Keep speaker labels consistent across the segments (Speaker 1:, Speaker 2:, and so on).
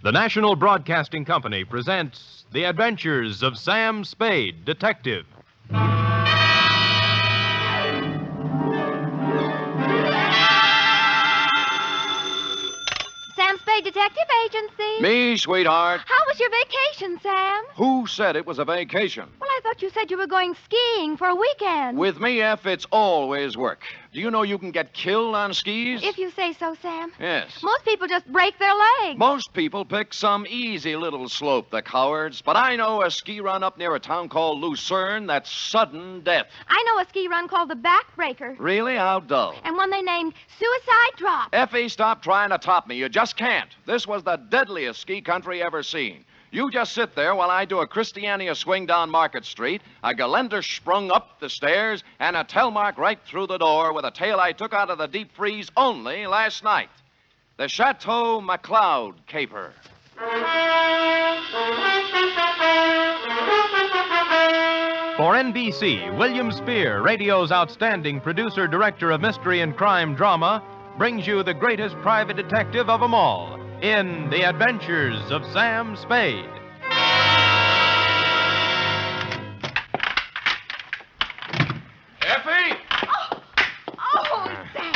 Speaker 1: The National Broadcasting Company presents The Adventures of Sam Spade, Detective.
Speaker 2: Sam Spade Detective Agency.
Speaker 3: Me, sweetheart.
Speaker 2: How was your vacation, Sam?
Speaker 3: Who said it was a vacation?
Speaker 2: Well, I thought you said you were going skiing for a weekend.
Speaker 3: With me, F, it's always work. Do you know you can get killed on skis?
Speaker 2: If you say so, Sam.
Speaker 3: Yes.
Speaker 2: Most people just break their legs.
Speaker 3: Most people pick some easy little slope, the cowards. But I know a ski run up near a town called Lucerne that's sudden death.
Speaker 2: I know a ski run called the Backbreaker.
Speaker 3: Really? How dull.
Speaker 2: And one they named Suicide Drop.
Speaker 3: Effie, stop trying to top me. You just can't. This was the deadliest ski country ever seen. You just sit there while I do a Christiania swing down Market Street, a Geländer sprung up the stairs, and a Telmark right through the door with a tale I took out of the deep freeze only last night. The Chateau Mccloud caper.
Speaker 1: For NBC, William Spier, radio's outstanding producer-director of mystery and crime drama, brings you the greatest private detective of them all in The Adventures of Sam Spade.
Speaker 3: Effie!
Speaker 2: Oh, Sam.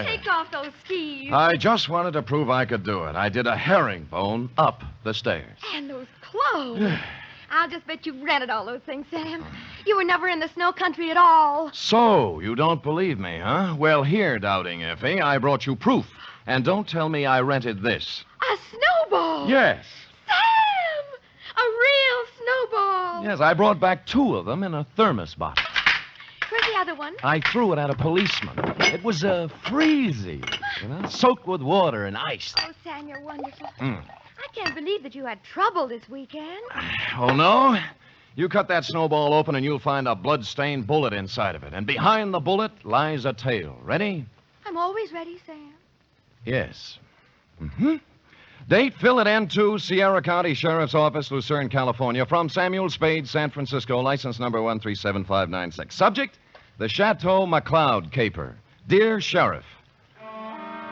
Speaker 2: Take off those skis.
Speaker 3: I just wanted to prove I could do it. I did a herringbone up the stairs.
Speaker 2: And those clothes. I'll just bet you rented all those things, Sam. You were never in the snow country at all.
Speaker 3: So, you don't believe me, huh? Well, here, doubting Effie, I brought you proof. And don't tell me I rented this.
Speaker 2: A snowball.
Speaker 3: Yes.
Speaker 2: Sam! A real snowball.
Speaker 3: Yes, I brought back 2 of them in a thermos bottle.
Speaker 2: Where's the other one?
Speaker 3: I threw it at a policeman. It was freezy, soaked with water and ice.
Speaker 2: Oh, Sam, you're wonderful. I can't believe that you had trouble this weekend.
Speaker 3: Oh, no? You cut that snowball open and you'll find a blood-stained bullet inside of it. And behind the bullet lies a tale. Ready?
Speaker 2: I'm always ready, Sam.
Speaker 3: Yes. Date, fill it N2, Sierra County Sheriff's Office, Lucerne, California. From Samuel Spade, San Francisco, license number 137596. Subject, the Chateau Mccloud caper. Dear Sheriff,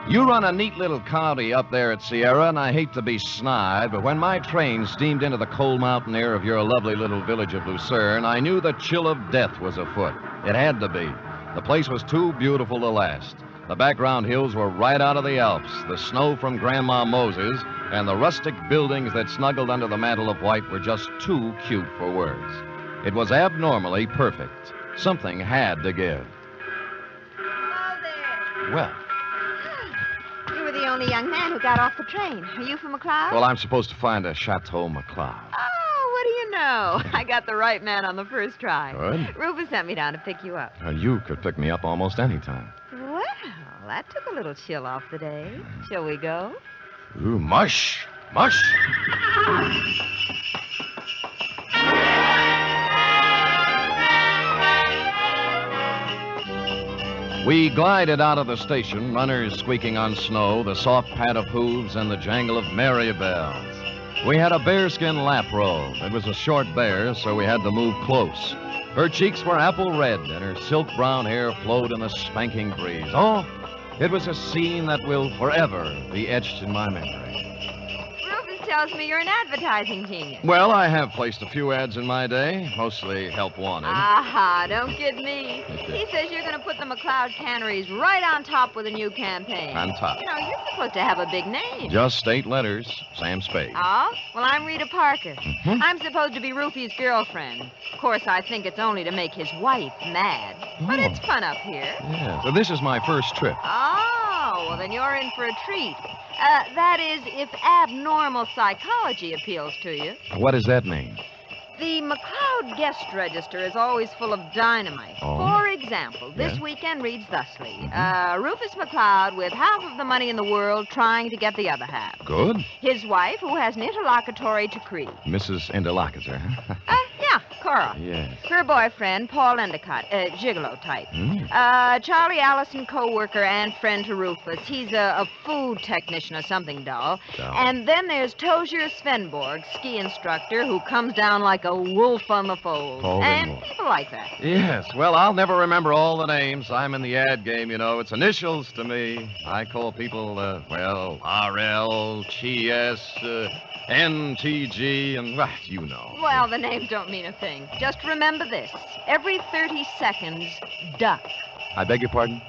Speaker 3: you run a neat little county up there at Sierra, and I hate to be snide, but when my train steamed into the cold mountain air of your lovely little village of Lucerne, I knew the chill of death was afoot. It had to be. The place was too beautiful to last. The background hills were right out of the Alps, the snow from Grandma Moses, and the rustic buildings that snuggled under the mantle of white were just too cute for words. It was abnormally perfect. Something had to give.
Speaker 4: Hello there.
Speaker 3: Well,
Speaker 4: You were the only young man who got off the train. Are you from McCloud?
Speaker 3: I'm supposed to find a Chateau Mccloud.
Speaker 4: Oh, what do you know? I got the right man on the first try.
Speaker 3: Good.
Speaker 4: Rufus sent me down to pick you up.
Speaker 3: You could pick me up almost any time.
Speaker 4: Well, that took a little chill off the day. Shall we go?
Speaker 3: Ooh, mush. Mush. We glided out of the station, runners squeaking on snow, the soft pad of hooves, and the jangle of merry bells. We had a bearskin lap robe. It was a short bear, so we had to move close. Her cheeks were apple red, and her silk brown hair flowed in the spanking breeze. Oh, it was a scene that will forever be etched in my memory.
Speaker 4: Rufus tells me you're an advertising genius.
Speaker 3: Well, I have placed a few ads in my day, mostly help wanted.
Speaker 4: Aha, don't kid me. He says you're going to put the McCloud canneries right on top with a new campaign.
Speaker 3: On top.
Speaker 4: You know, you're supposed to have a big name.
Speaker 3: Just 8 letters, Sam Spade.
Speaker 4: Oh? Well, I'm Rita Parker. I'm supposed to be Rufy's girlfriend. Of course, I think it's only to make his wife mad. But it's fun up here.
Speaker 3: Yeah, so this is my first trip.
Speaker 4: Oh, well, then you're in for a treat. That is, if abnormal psychology appeals to you.
Speaker 3: What does that mean?
Speaker 4: The McCloud guest register is always full of dynamite.
Speaker 3: Oh.
Speaker 4: For example, this weekend reads thusly. Rufus McCloud with half of the money in the world trying to get the other half.
Speaker 3: Good.
Speaker 4: His wife, who has an interlocutory decree.
Speaker 3: Mrs. Interlocutor.
Speaker 4: Yeah. Cora.
Speaker 3: Yes.
Speaker 4: Her boyfriend, Paul Endicott, gigolo type. Charlie Allison, co-worker and friend to Rufus. He's a food technician or something dull. And then there's Tozier Svenborg, ski instructor, who comes down like a wolf on the fold. And people like that.
Speaker 3: Yes. Well, I'll never remember all the names. I'm in the ad game, you know. It's initials to me. I call people, RL, GS, NTG, and, you know.
Speaker 4: Well, the names don't mean a thing. Just remember this. Every 30 seconds, duck.
Speaker 3: I beg your pardon?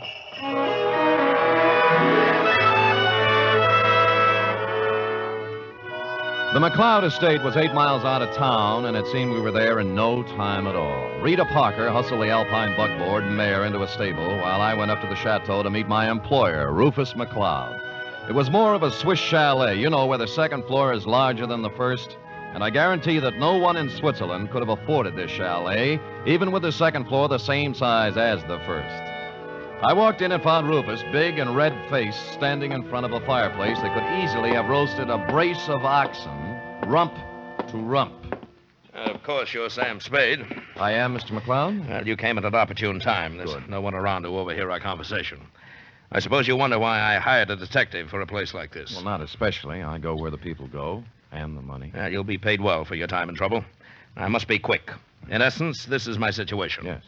Speaker 3: The Mccloud estate was 8 miles out of town, and it seemed we were there in no time at all. Rita Parker hustled the Alpine buckboard and mare into a stable while I went up to the chateau to meet my employer, Rufus Mccloud. It was more of a Swiss chalet, you know, where the second floor is larger than the first. And I guarantee that no one in Switzerland could have afforded this chalet, even with the second floor the same size as the first. I walked in and found Rufus, big and red-faced, standing in front of a fireplace that could easily have roasted a brace of oxen, rump to rump.
Speaker 5: Of course, you're Sam Spade.
Speaker 3: I am, Mr. Mccloud.
Speaker 5: Well, you came at an opportune time. There's no one around to overhear our conversation. I suppose you wonder why I hired a detective for a place like this.
Speaker 3: Well, not especially. I go where the people go, and the money.
Speaker 5: You'll be paid well for your time and trouble. I must be quick. In essence, this is my situation.
Speaker 3: Yes.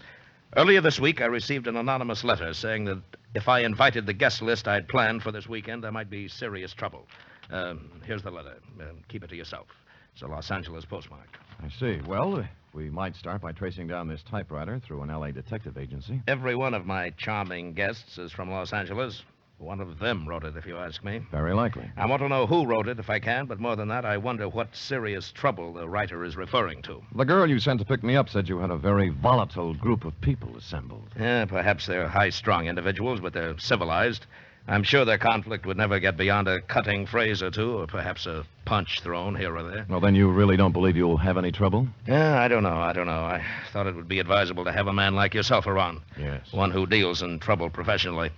Speaker 5: Earlier this week, I received an anonymous letter saying that if I invited the guest list I'd planned for this weekend, there might be serious trouble. Here's the letter. Keep it to yourself. It's a Los Angeles postmark.
Speaker 3: I see. Well, we might start by tracing down this typewriter through an L.A. detective agency.
Speaker 5: Every one of my charming guests is from Los Angeles. One of them wrote it, if you ask me.
Speaker 3: Very likely.
Speaker 5: I want to know who wrote it, if I can, but more than that, I wonder what serious trouble the writer is referring to.
Speaker 3: The girl you sent to pick me up said you had a very volatile group of people assembled.
Speaker 5: Yeah, perhaps they're high-strung individuals, but they're civilized. I'm sure their conflict would never get beyond a cutting phrase or two, or perhaps a punch thrown here or there.
Speaker 3: Well, then you really don't believe you'll have any trouble?
Speaker 5: Yeah, I don't know. I thought it would be advisable to have a man like yourself around.
Speaker 3: Yes.
Speaker 5: One who deals in trouble professionally.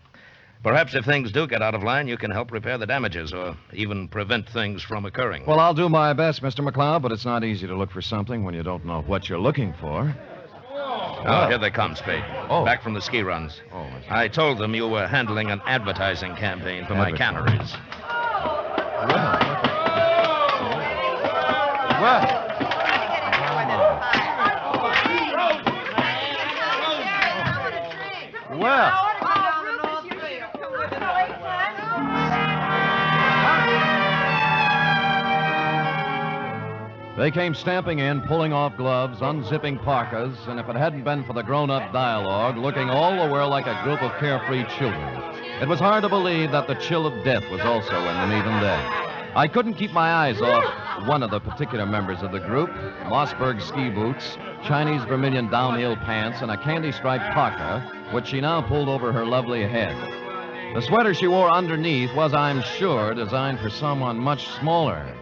Speaker 5: Perhaps if things do get out of line, you can help repair the damages or even prevent things from occurring.
Speaker 3: Well, I'll do my best, Mr. Mccloud, but it's not easy to look for something when you don't know what you're looking for.
Speaker 5: Oh, here they come, Spade.
Speaker 3: Oh.
Speaker 5: Back from the ski runs.
Speaker 3: Oh, I see.
Speaker 5: I told them you were handling an advertising campaign for my canneries.
Speaker 3: Well. They came stamping in, pulling off gloves, unzipping parkas, and if it hadn't been for the grown-up dialogue, looking all the while like a group of carefree children. It was hard to believe that the chill of death was also in them even then. I couldn't keep my eyes off one of the particular members of the group, Mossberg ski boots, Chinese vermilion downhill pants, and a candy-striped parka, which she now pulled over her lovely head. The sweater she wore underneath was, I'm sure, designed for someone much smaller.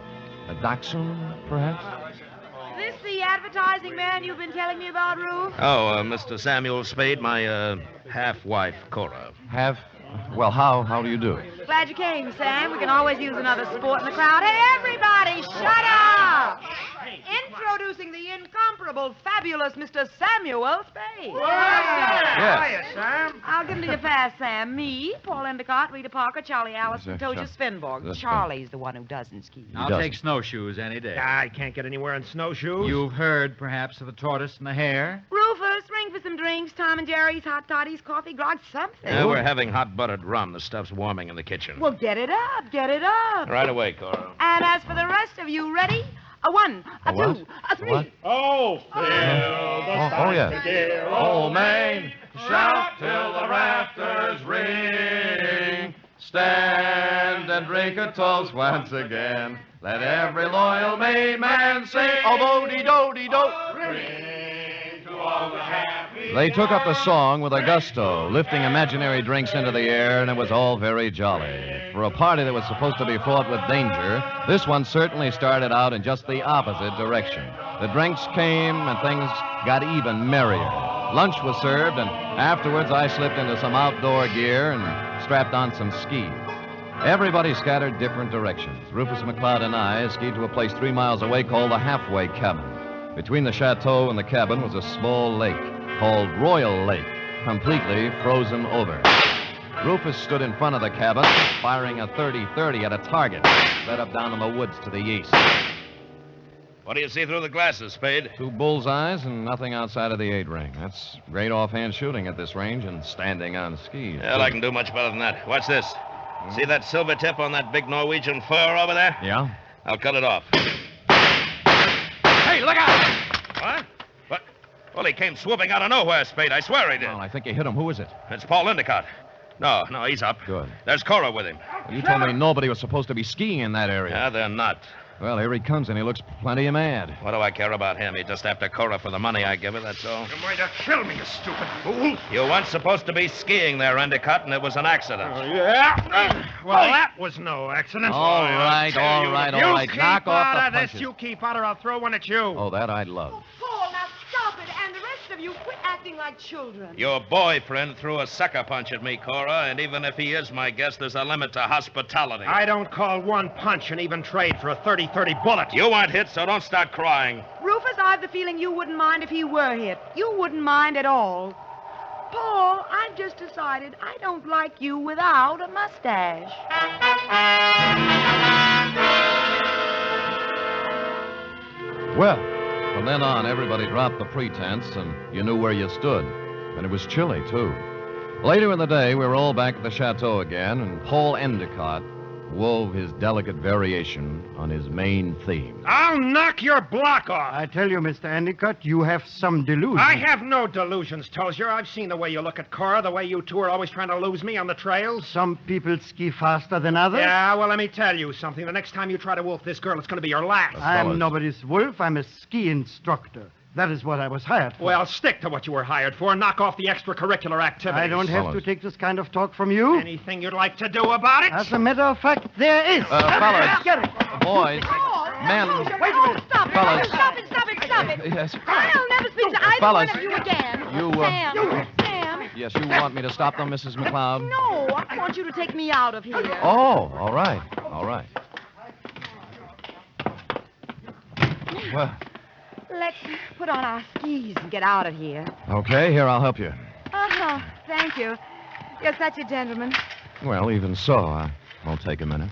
Speaker 3: A dachshund, perhaps?
Speaker 6: Is this the advertising man you've been telling me about, Rue?
Speaker 5: Oh, Mr. Samuel Spade, my half-wife, Cora.
Speaker 3: Well, how do you do?
Speaker 6: Glad you came, Sam. We can always use another sport in the crowd. Hey, everybody, shut up! Introducing the incomparable, fabulous Mr. Samuel Spade.
Speaker 3: Yes.
Speaker 7: Sam.
Speaker 6: I'll give him to you fast, Sam. Me, Paul Endicott, Rita Parker, Charlie Allison, Tozier Svenborg. Charlie's the one who doesn't ski.
Speaker 7: I'll
Speaker 3: doesn't.
Speaker 7: take snowshoes any day.
Speaker 8: I can't get anywhere in snowshoes.
Speaker 7: You've heard, perhaps, of the tortoise and the hare?
Speaker 6: Rufus, ring for some drinks. Tom and Jerry's, hot toddies, coffee, grog, something.
Speaker 5: We're having hot buttered rum. The stuff's warming in the kitchen.
Speaker 6: Well, get it up, get it up.
Speaker 5: Right away, Cora.
Speaker 6: And as for the rest of you, ready? A one, a
Speaker 3: what?
Speaker 6: two, a three.
Speaker 3: What?
Speaker 8: Oh, Phil,
Speaker 3: yes.
Speaker 8: Old
Speaker 3: Main, shout till the rafters ring. Stand and drink a toast once again. Let every loyal Maine man sing. Oh, bo-de-do-de-do. They took up the song with a gusto, lifting imaginary drinks into the air, and it was all very jolly. For a party that was supposed to be fraught with danger, this one certainly started out in just the opposite direction. The drinks came, and things got even merrier. Lunch was served, and afterwards I slipped into some outdoor gear and strapped on some skis. Everybody scattered different directions. Rufus Mccloud and I skied to a place 3 miles away called the Halfway Cabin. Between the chateau and the cabin was a small lake called Royal Lake, completely frozen over. Rufus stood in front of the cabin, firing a .30-30 at a target set up down in the woods to the east.
Speaker 5: What do you see through the glasses, Spade?
Speaker 3: 2 bullseyes and nothing outside of the 8-ring. That's great offhand shooting at this range and standing on skis.
Speaker 5: Well, I can do much better than that. Watch this. See that silver tip on that big Norwegian fur over there?
Speaker 3: Yeah?
Speaker 5: I'll cut it off.
Speaker 3: Hey, look out!
Speaker 5: What? What? Well, he came swooping out of nowhere, Spade. I swear he did.
Speaker 3: Well, I think you hit him. Who is it?
Speaker 5: It's Paul Endicott. No, he's up.
Speaker 3: Good.
Speaker 5: There's Cora with him.
Speaker 3: You told me nobody was supposed to be skiing in that area.
Speaker 5: Yeah, they're not.
Speaker 3: Well, here he comes, and he looks plenty mad.
Speaker 5: What do I care about him? He's just after Cora for the money I give her, that's all.
Speaker 8: You're going to kill me, you stupid fool.
Speaker 5: You weren't supposed to be skiing there, Endicott, and it was an accident.
Speaker 8: Yeah? Well, that was no accident.
Speaker 3: All right.
Speaker 8: You keep
Speaker 3: Knock off
Speaker 8: out
Speaker 3: the
Speaker 8: of this.
Speaker 3: punches.
Speaker 8: You keep out, or I'll throw one at you.
Speaker 3: Oh, that I'd love.
Speaker 6: Paul, now stop it. And the rest of you, quit acting like children.
Speaker 5: Your boyfriend threw a sucker punch at me, Cora, and even if he is my guest, there's a limit to hospitality.
Speaker 8: I don't call one punch an even trade for a 30-30 bullet.
Speaker 5: You weren't hit, so don't start crying.
Speaker 6: Rufus, I've the feeling you wouldn't mind if he were hit. You wouldn't mind at all. Paul, I've just decided I don't like you without a mustache.
Speaker 3: Well, from then on, everybody dropped the pretense, and you knew where you stood. And it was chilly, too. Later in the day, we were all back at the chateau again, and Paul Endicott wove his delicate variation on his main theme.
Speaker 8: I'll knock your block off.
Speaker 9: I tell you, Mr. Endicott, you have some delusions.
Speaker 8: I have no delusions, Tozier. I've seen the way you look at Cora, the way you two are always trying to lose me on the trails.
Speaker 9: Some people ski faster than others.
Speaker 8: Yeah, well, let me tell you something. The next time you try to wolf this girl, it's going to be your last.
Speaker 9: I'm nobody's wolf. I'm a ski instructor. That is what I was hired for.
Speaker 8: Well, stick to what you were hired for and knock off the extracurricular activities.
Speaker 9: I don't have to take this kind of talk from you.
Speaker 8: Anything you'd like to do about it?
Speaker 9: As a matter of fact, there is.
Speaker 3: Fellas.
Speaker 9: Get it.
Speaker 3: Boys. Men.
Speaker 2: Wait a minute. Stop it.
Speaker 3: Fellas.
Speaker 2: Stop it.
Speaker 3: Yes.
Speaker 2: I'll never speak to either
Speaker 3: Fellas.
Speaker 2: one of you again. Sam.
Speaker 3: Yes, you want me to stop them, Mrs. McCloud?
Speaker 2: No, I want you to take me out of here.
Speaker 3: Oh, all right. Well,
Speaker 4: Let's put on our skis and get out of here.
Speaker 3: okay, here, I'll help you.
Speaker 4: Oh, thank you. You're such a gentleman.
Speaker 3: Well, even so, won't take a minute.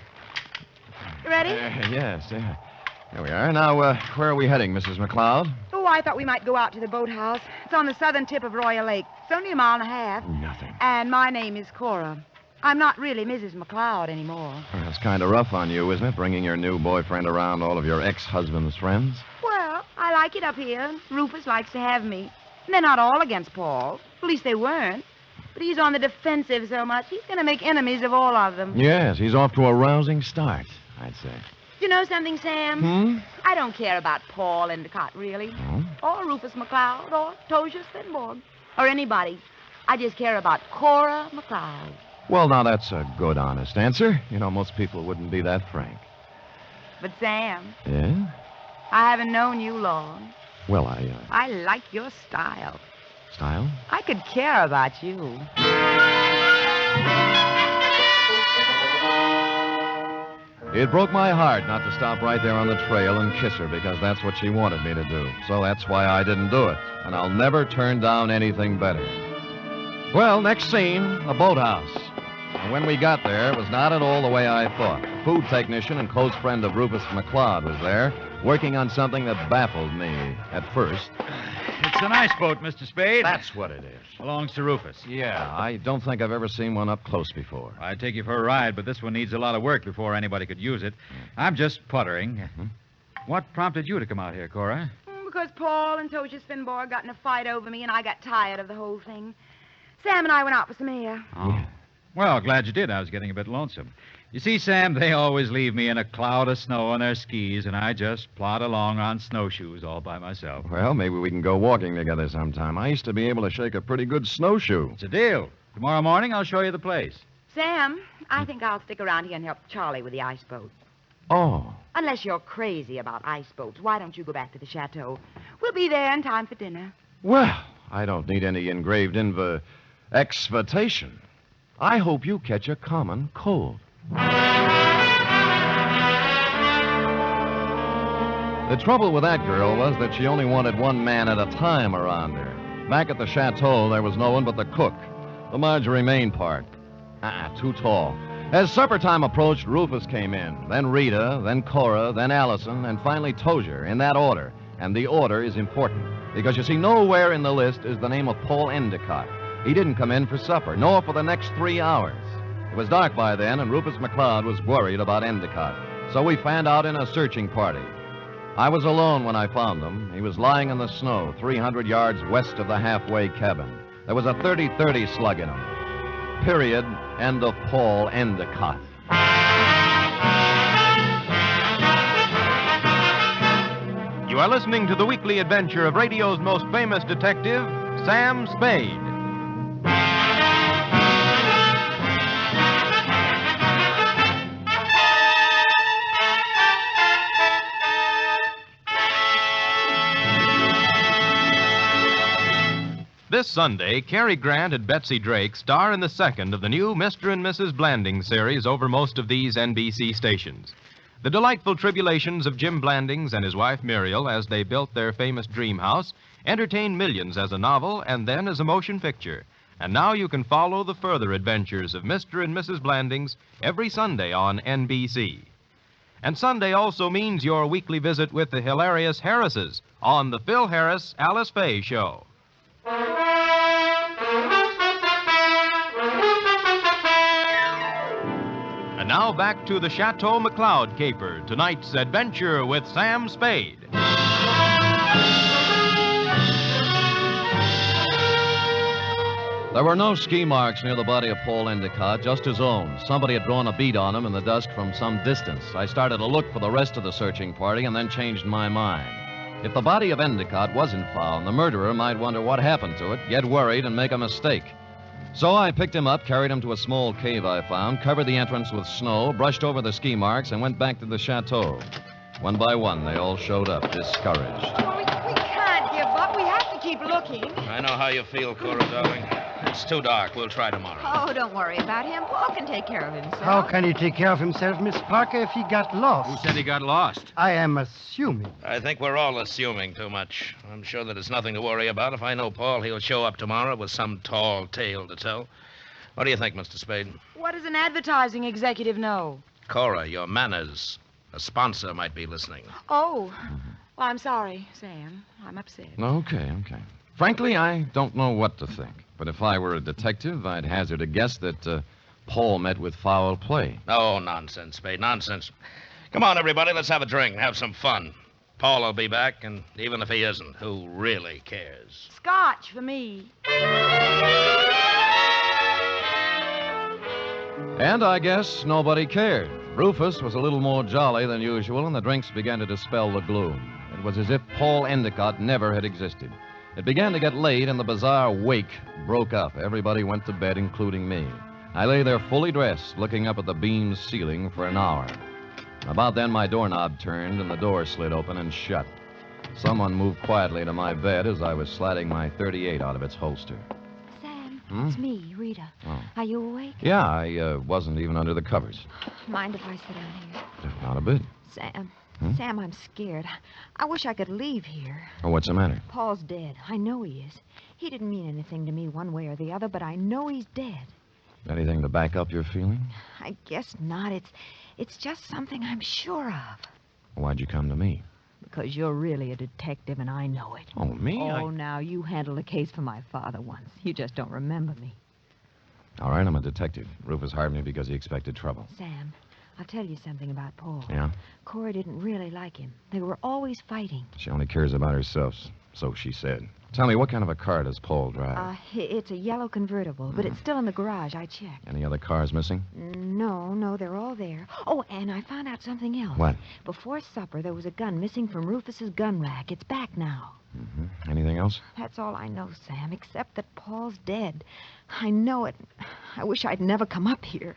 Speaker 4: Ready?
Speaker 3: Yes. There we are. Now, where are we heading, Mrs. McCloud?
Speaker 4: Oh, I thought we might go out to the boathouse. It's on the southern tip of Royal Lake. It's only a mile and a half.
Speaker 3: Nothing.
Speaker 4: And my name is Cora. I'm not really Mrs. McCloud anymore.
Speaker 3: Well, it's kind of rough on you, isn't it, bringing your new boyfriend around all of your ex-husband's friends?
Speaker 4: Well, I like it up here. Rufus likes to have me. They're not all against Paul. At least they weren't. But he's on the defensive so much, he's going to make enemies of all of them.
Speaker 3: Yes, he's off to a rousing start, I'd say.
Speaker 4: You know something, Sam? I don't care about Paul Endicott, really. Or Rufus McCloud, or Tozier Svenborg, or anybody. I just care about Cora McCloud.
Speaker 3: Well, now, that's a good, honest answer. You know, most people wouldn't be that frank.
Speaker 4: But, Sam,
Speaker 3: Yeah?
Speaker 4: I haven't known you long.
Speaker 3: Well,
Speaker 4: I like your style.
Speaker 3: Style?
Speaker 4: I could care about you.
Speaker 3: It broke my heart not to stop right there on the trail and kiss her because that's what she wanted me to do. So that's why I didn't do it. And I'll never turn down anything better. Well, next scene, the boathouse. And when we got there, it was not at all the way I thought. The food technician and close friend of Rufus McCloud was there, working on something that baffled me at first.
Speaker 7: It's an ice boat, Mr. Spade.
Speaker 3: That's what it is.
Speaker 7: Belongs to Rufus.
Speaker 3: Yeah, I don't think I've ever seen one up close before.
Speaker 7: I'd take you for a ride, but this one needs a lot of work before anybody could use it. I'm just puttering. What prompted you to come out here, Cora?
Speaker 4: Because Paul and Tozier Svenborg got in a fight over me, and I got tired of the whole thing. Sam and I went out for some air.
Speaker 7: Oh. Well, glad you did. I was getting a bit lonesome. You see, Sam, they always leave me in a cloud of snow on their skis, and I just plod along on snowshoes all by myself.
Speaker 3: Well, maybe we can go walking together sometime. I used to be able to shake a pretty good snowshoe.
Speaker 7: It's a deal. Tomorrow morning, I'll show you the place.
Speaker 4: Sam, I think I'll stick around here and help Charlie with the ice boat.
Speaker 3: Oh.
Speaker 4: Unless you're crazy about ice boats, why don't you go back to the chateau? We'll be there in time for dinner.
Speaker 3: Well, I don't need any engraved exvitation. I hope you catch a common cold. The trouble with that girl was that she only wanted one man at a time around her. Back at the chateau, there was no one but the cook, the Marjorie Main part. Too tall. As supper time approached, Rufus came in, then Rita, then Cora, then Allison, and finally Tozier, in that order. And the order is important, because you see, nowhere in the list is the name of Paul Endicott. He didn't come in for supper, nor for the next 3 hours. It was dark by then, and Rufus McCloud was worried about Endicott. So we fanned out in a searching party. I was alone when I found him. He was lying in the snow, 300 yards west of the halfway cabin. There was a .30-30 slug in him. Period. End of Paul Endicott.
Speaker 1: You are listening to the weekly adventure of radio's most famous detective, Sam Spade. This Sunday, Cary Grant and Betsy Drake star in the second of the new Mr. and Mrs. Blanding series over most of these NBC stations. The delightful tribulations of Jim Blandings and his wife Muriel as they built their famous dream house entertained millions as a novel and then as a motion picture. And now you can follow the further adventures of Mr. and Mrs. Blandings every Sunday on NBC. And Sunday also means your weekly visit with the hilarious Harrises on the Phil Harris Alice Faye Show. And now back to the Chateau Mccloud caper, tonight's adventure with Sam Spade.
Speaker 3: There were no ski marks near the body of Paul Endicott, just his own. Somebody had drawn a bead on him in the dusk from some distance. I started to look for the rest of the searching party and then changed my mind. If the body of Endicott wasn't found, the murderer might wonder what happened to it, get worried, and make a mistake. So I picked him up, carried him to a small cave I found, covered the entrance with snow, brushed over the ski marks, and went back to the chateau. One by one, they all showed up, discouraged.
Speaker 6: Oh, we can't give up. We have to keep looking.
Speaker 5: I know how you feel, Cora, darling. It's too dark. We'll try tomorrow.
Speaker 4: Oh, don't worry about him. Paul can take care of himself.
Speaker 9: How can he take care of himself, Miss Parker, if he got lost?
Speaker 7: Who said he got lost?
Speaker 9: I am assuming.
Speaker 5: I think we're all assuming too much. I'm sure that it's nothing to worry about. If I know Paul, he'll show up tomorrow with some tall tale to tell. What do you think, Mr. Spade?
Speaker 6: What does an advertising executive know?
Speaker 5: Cora, your manners. A sponsor might be listening.
Speaker 6: Oh. Well, I'm sorry, Sam. I'm upset.
Speaker 3: Okay. Frankly, I don't know what to think. But if I were a detective, I'd hazard a guess that Paul met with foul play.
Speaker 5: Oh, nonsense, Spade, nonsense. Come on, everybody, let's have a drink and have some fun. Paul will be back, and even if he isn't, who really cares?
Speaker 6: Scotch for me.
Speaker 3: And I guess nobody cared. Rufus was a little more jolly than usual, and the drinks began to dispel the gloom. It was as if Paul Endicott never had existed. It began to get late, and the bizarre wake broke up. Everybody went to bed, including me. I lay there fully dressed, looking up at the beamed ceiling for an hour. About then, my doorknob turned, and the door slid open and shut. Someone moved quietly to my bed as I was sliding my .38 out of its holster.
Speaker 2: Sam, it's me, Rita.
Speaker 3: Oh.
Speaker 2: Are you awake?
Speaker 3: Yeah, I wasn't even under the covers.
Speaker 2: Mind if I sit down here?
Speaker 3: Not a bit.
Speaker 2: Sam, Sam, I'm scared. I wish I could leave here.
Speaker 3: Oh, what's the matter?
Speaker 2: Paul's dead. I know he is. He didn't mean anything to me one way or the other, but I know he's dead.
Speaker 3: Anything to back up your feeling?
Speaker 2: I guess not. It's just something I'm sure of.
Speaker 3: Why'd you come to me?
Speaker 2: Because you're really a detective, and I know it.
Speaker 3: Oh, me?
Speaker 2: Oh, now, you handled a case for my father once. You just don't remember me.
Speaker 3: All right, I'm a detective. Rufus hired me because he expected trouble.
Speaker 2: Sam, I'll tell you something about Paul.
Speaker 3: Yeah?
Speaker 2: Cora didn't really like him. They were always fighting.
Speaker 3: She only cares about herself, so she said. Tell me, what kind of a car does Paul drive?
Speaker 2: It's a yellow convertible, but it's still in the garage. I checked.
Speaker 3: Any other cars missing?
Speaker 2: No, they're all there. Oh, and I found out something else.
Speaker 3: What?
Speaker 2: Before supper, there was a gun missing from Rufus's gun rack. It's back now.
Speaker 3: Mm-hmm. Anything else?
Speaker 2: That's all I know, Sam, except that Paul's dead. I know it. I wish I'd never come up here.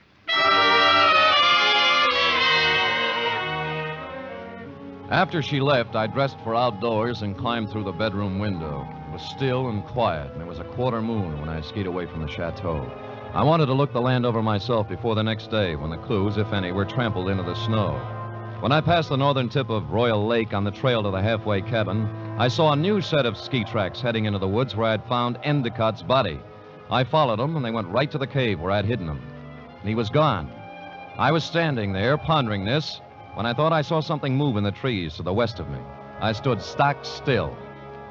Speaker 3: After she left, I dressed for outdoors and climbed through the bedroom window. It was still and quiet, and it was a quarter moon when I skied away from the chateau. I wanted to look the land over myself before the next day, when the clues, if any, were trampled into the snow. When I passed the northern tip of Royal Lake on the trail to the halfway cabin, I saw a new set of ski tracks heading into the woods where I'd found Endicott's body. I followed them, and they went right to the cave where I'd hidden him. And he was gone. I was standing there, pondering this, when I thought I saw something move in the trees to the west of me. I stood stock still.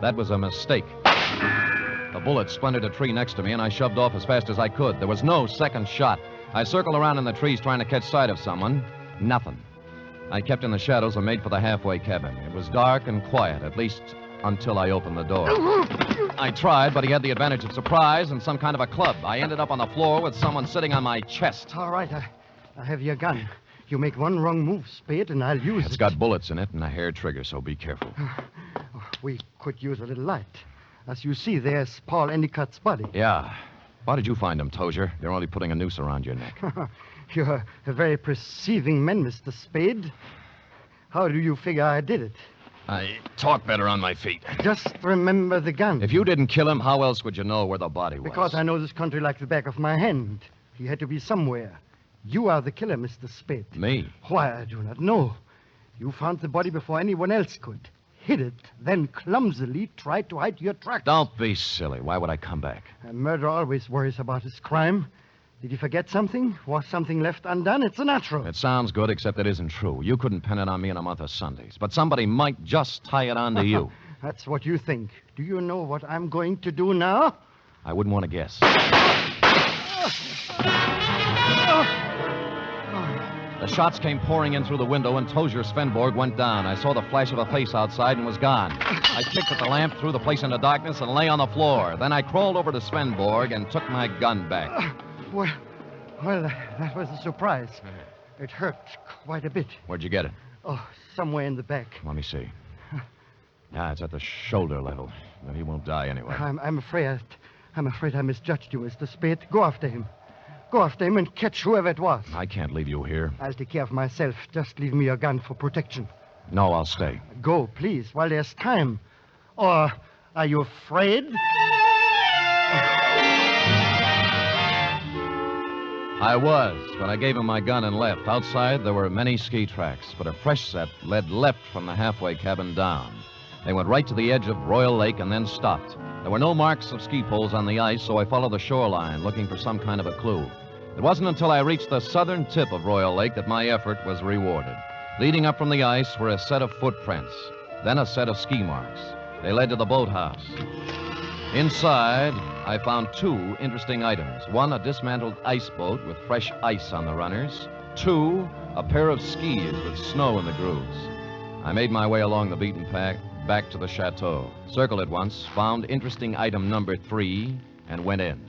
Speaker 3: That was a mistake. A bullet splintered a tree next to me, and I shoved off as fast as I could. There was no second shot. I circled around in the trees trying to catch sight of someone. Nothing. I kept in the shadows and made for the halfway cabin. It was dark and quiet, at least until I opened the door. I tried, but he had the advantage of surprise and some kind of a club. I ended up on the floor with someone sitting on my chest.
Speaker 9: All right, I have your gun. You make one wrong move, Spade, and I'll use it.
Speaker 3: It's got bullets in it and a hair trigger, so be careful.
Speaker 9: We could use a little light. As you see, there's Paul Endicott's body.
Speaker 3: Yeah. Why did you find him, Tozier? They're only putting a noose around your neck.
Speaker 9: You're a very perceiving man, Mr. Spade. How do you figure I did it?
Speaker 3: I talk better on my feet.
Speaker 9: Just remember the gun.
Speaker 3: If you didn't kill him, how else would you know where the body was?
Speaker 9: Because I know this country like the back of my hand. He had to be somewhere. You are the killer, Mr. Spade.
Speaker 3: Me?
Speaker 9: Why, I do not know. You found the body before anyone else could. Hid it, then clumsily tried to hide your tracks.
Speaker 3: Don't be silly. Why would I come back?
Speaker 9: A murderer always worries about his crime. Did he forget something? Was something left undone? It's a natural.
Speaker 3: It sounds good, except it isn't true. You couldn't pin it on me in a month of Sundays. But somebody might just tie it on to you.
Speaker 9: That's what you think. Do you know what I'm going to do now?
Speaker 3: I wouldn't want to guess. The shots came pouring in through the window, and Tozier Svenborg went down. I saw the flash of a face outside and was gone. I kicked at the lamp, threw the place into darkness, and lay on the floor. Then I crawled over to Svenborg and took my gun back.
Speaker 9: Well, that was a surprise. It hurt quite a bit.
Speaker 3: Where'd you get it?
Speaker 9: Oh, somewhere in the back.
Speaker 3: Let me see. Yeah, it's at the shoulder level. But he won't die anyway.
Speaker 9: I'm afraid I misjudged you, Mr. Spade. Go after him. Go after him and catch whoever it was.
Speaker 3: I can't leave you here.
Speaker 9: I'll take care of myself. Just leave me your gun for protection.
Speaker 3: No, I'll stay.
Speaker 9: Go, please, while there's time. Or are you afraid?
Speaker 3: I was, but I gave him my gun and left. Outside, there were many ski tracks, but a fresh set led left from the halfway cabin down. They went right to the edge of Royal Lake and then stopped. There were no marks of ski poles on the ice, so I followed the shoreline, looking for some kind of a clue. It wasn't until I reached the southern tip of Royal Lake that my effort was rewarded. Leading up from the ice were a set of footprints, then a set of ski marks. They led to the boathouse. Inside, I found two interesting items. One, a dismantled ice boat with fresh ice on the runners. Two, a pair of skis with snow in the grooves. I made my way along the beaten path back to the chateau. Circled it once, found interesting item number 3, and went in.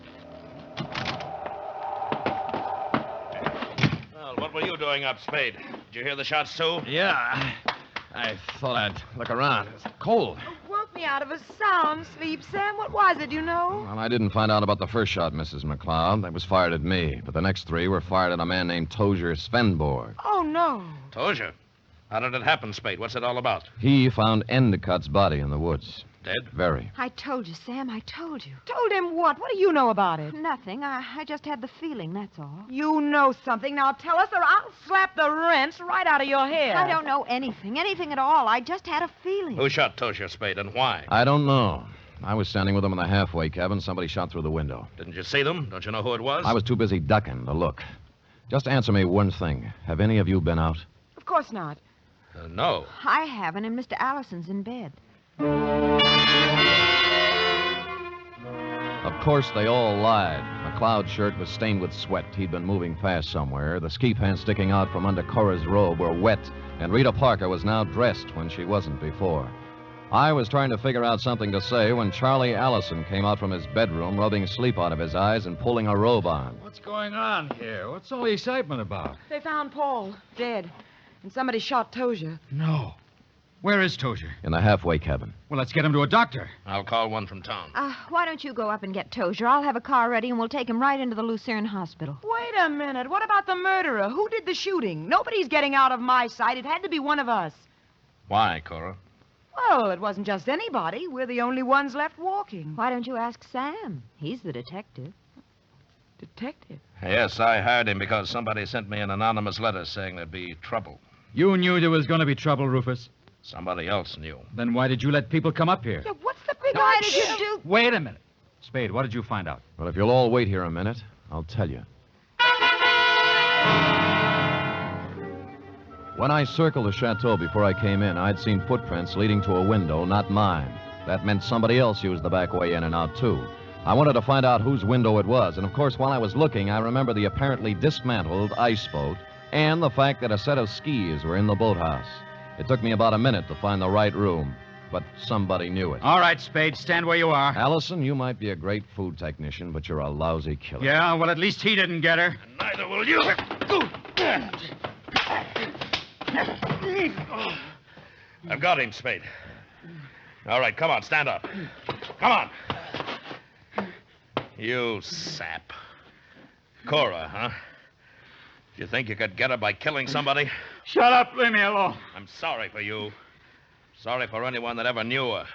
Speaker 5: Well, what were you doing up, Spade? Did you hear the shots, too?
Speaker 3: Yeah, I thought I'd look around. It's cold.
Speaker 6: Woke me out of a sound sleep, Sam. What was it, you know?
Speaker 3: Well, I didn't find out about the first shot, Mrs. McCloud. That was fired at me. But the next 3 were fired at a man named Tozier Svenborg.
Speaker 6: Oh, no.
Speaker 5: Tozier? How did it happen, Spade? What's it all about?
Speaker 3: He found Endicott's body in the woods.
Speaker 5: Dead?
Speaker 3: Very.
Speaker 2: I told you, Sam. I told you.
Speaker 6: Told him what? What do you know about it?
Speaker 2: Nothing. I just had the feeling, that's all.
Speaker 6: You know something. Now tell us or I'll slap the rents right out of your hair.
Speaker 2: I don't know anything at all. I just had a feeling.
Speaker 5: Who shot Tozier, Spade, and why?
Speaker 3: I don't know. I was standing with him in the halfway cabin. Somebody shot through the window.
Speaker 5: Didn't you see them? Don't you know who it was?
Speaker 3: I was too busy ducking to look. Just answer me one thing. Have any of you been out?
Speaker 6: Of course not.
Speaker 5: No.
Speaker 2: I haven't, and Mr. Allison's in bed.
Speaker 3: Of course, they all lied. McCloud's shirt was stained with sweat. He'd been moving fast somewhere. The ski pants sticking out from under Cora's robe were wet, and Rita Parker was now dressed when she wasn't before. I was trying to figure out something to say when Charlie Allison came out from his bedroom, rubbing sleep out of his eyes and pulling a robe on.
Speaker 7: What's going on here? What's all the excitement about?
Speaker 6: They found Paul dead, and somebody shot Tozier.
Speaker 7: No. Where is Tozier?
Speaker 3: In the halfway cabin.
Speaker 7: Well, let's get him to a doctor.
Speaker 5: I'll call one from town.
Speaker 2: Why don't you go up and get Tozier? I'll have a car ready, and we'll take him right into the Lurene hospital.
Speaker 6: Wait a minute. What about the murderer? Who did the shooting? Nobody's getting out of my sight. It had to be one of us.
Speaker 5: Why, Cora?
Speaker 6: Well, it wasn't just anybody. We're the only ones left walking.
Speaker 2: Why don't you ask Sam? He's the detective.
Speaker 6: Detective?
Speaker 5: Yes, I hired him because somebody sent me an anonymous letter saying there'd be trouble.
Speaker 7: You knew there was going to be trouble, Rufus.
Speaker 5: Somebody else knew.
Speaker 7: Then why did you let people come up here?
Speaker 6: Yeah, what's the big
Speaker 4: Why
Speaker 6: idea?
Speaker 4: did you do...
Speaker 7: Wait a minute. Spade, what did you find out?
Speaker 3: Well, if you'll all wait here a minute, I'll tell you. When I circled the chateau before I came in, I'd seen footprints leading to a window, not mine. That meant somebody else used the back way in and out, too. I wanted to find out whose window it was, and of course, while I was looking, I remember the apparently dismantled ice boat and the fact that a set of skis were in the boathouse. It took me about a minute to find the right room, but somebody knew it.
Speaker 7: All right, Spade, stand where you are.
Speaker 3: Allison, you might be a great food technician, but you're a lousy killer.
Speaker 7: Yeah, well, at least he didn't get her.
Speaker 5: Neither will you. I've got him, Spade. All right, come on, stand up. Come on. You sap. Cora, huh? Do you think you could get her by killing somebody?
Speaker 7: Shut up, leave me alone.
Speaker 5: I'm sorry for you. Sorry for anyone that ever knew her.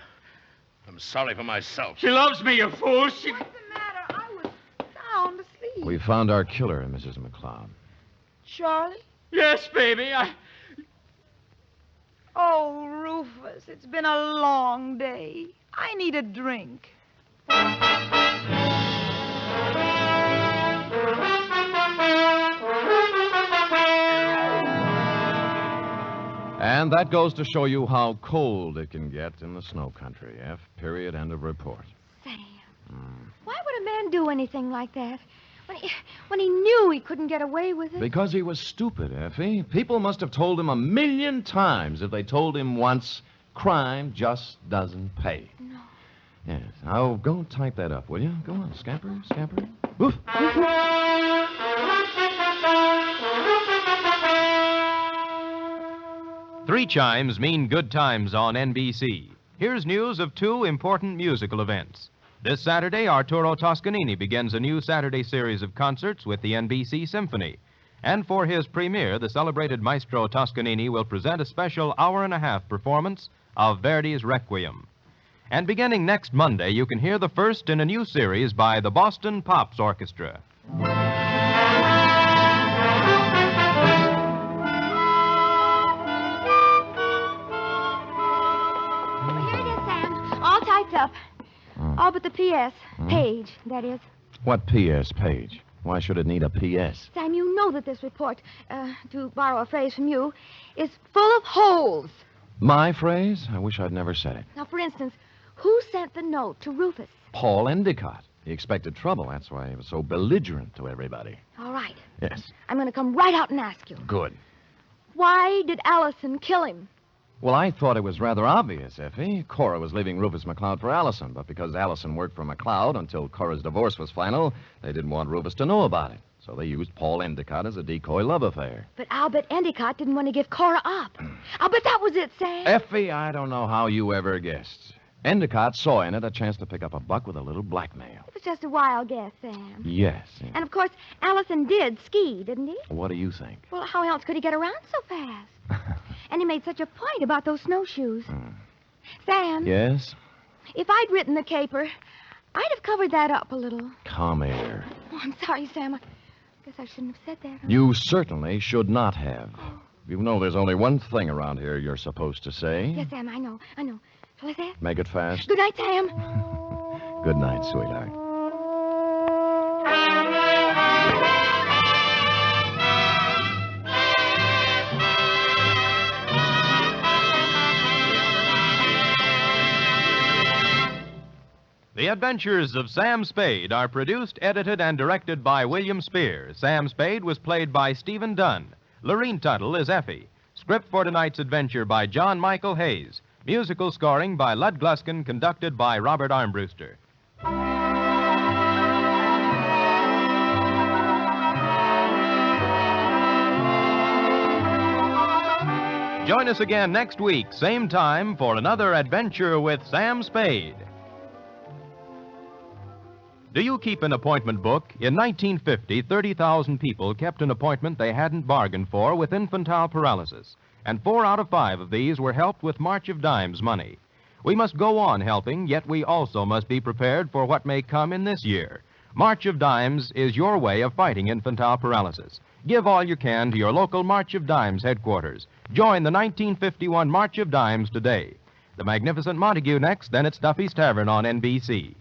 Speaker 5: I'm sorry for myself.
Speaker 7: She loves me, you fool.
Speaker 6: What's the matter? I was sound asleep.
Speaker 3: We found our killer, Mrs. McCloud.
Speaker 6: Charlie?
Speaker 7: Yes, baby,
Speaker 6: Oh, Rufus, it's been a long day. I need a drink.
Speaker 3: And that goes to show you how cold it can get in the snow country. F. Period. End of report.
Speaker 2: Sam, why would a man do anything like that? When he knew he couldn't get away with it?
Speaker 3: Because he was stupid, Effie. People must have told him 1,000,000 times if they told him once, crime just doesn't pay.
Speaker 2: No.
Speaker 3: Yes. Now, go and type that up, will you? Go on, scamper, scamper. Woof.
Speaker 1: Three chimes mean good times on NBC. Here's news of two important musical events. This Saturday, Arturo Toscanini begins a new Saturday series of concerts with the NBC Symphony. And for his premiere, the celebrated maestro Toscanini will present a special hour-and-a-half performance of Verdi's Requiem. And beginning next Monday, you can hear the first in a new series by the Boston Pops Orchestra.
Speaker 2: Here it is, Sam. All typed up. All but the P.S. Page, that is.
Speaker 3: What P.S. page? Why should it need a P.S.?
Speaker 2: Sam, you know that this report, to borrow a phrase from you, is full of holes.
Speaker 3: My phrase? I wish I'd never said it.
Speaker 2: Now, for instance, who sent the note to Rufus?
Speaker 3: Paul Endicott. He expected trouble. That's why he was so belligerent to everybody.
Speaker 2: All right.
Speaker 3: Yes.
Speaker 2: I'm going to come right out and ask you.
Speaker 3: Good.
Speaker 2: Why did Allison kill him?
Speaker 3: Well, I thought it was rather obvious, Effie. Cora was leaving Rufus McCloud for Allison, but because Allison worked for McCloud until Cora's divorce was final, they didn't want Rufus to know about it. So they used Paul Endicott as a decoy love affair.
Speaker 2: But I'll bet Endicott didn't want to give Cora up. I'll bet that was it, Sam.
Speaker 3: Effie, I don't know how you ever guessed. Endicott saw in it a chance to pick up a buck with a little blackmail.
Speaker 2: It was just a wild guess, Sam.
Speaker 3: Yes.
Speaker 2: And, of course, Allison did ski, didn't he?
Speaker 3: What do you think?
Speaker 2: Well, how else could he get around so fast? And he made such a point about those snowshoes. Sam.
Speaker 3: Yes?
Speaker 2: If I'd written the caper, I'd have covered that up a little.
Speaker 3: Come here.
Speaker 2: Oh, I'm sorry, Sam. I guess I shouldn't have said that. Huh?
Speaker 3: You certainly should not have. You know there's only one thing around here you're supposed to say.
Speaker 2: Yes, Sam, I know. Shall I say it?
Speaker 3: Make it fast.
Speaker 2: Good night, Sam.
Speaker 3: Good night, sweetheart.
Speaker 1: The Adventures of Sam Spade are produced, edited, and directed by William Spier. Sam Spade was played by Stephen Dunne. Lurene Tuttle is Effie. Script for tonight's adventure by John Michael Hayes. Musical scoring by Lud Gluskin, conducted by Robert Armbruster. Join us again next week, same time, for another adventure with Sam Spade. Do you keep an appointment book? In 1950, 30,000 people kept an appointment they hadn't bargained for with infantile paralysis, and 4 out of 5 of these were helped with March of Dimes money. We must go on helping, yet we also must be prepared for what may come in this year. March of Dimes is your way of fighting infantile paralysis. Give all you can to your local March of Dimes headquarters. Join the 1951 March of Dimes today. The Magnificent Montague next, then it's Duffy's Tavern on NBC.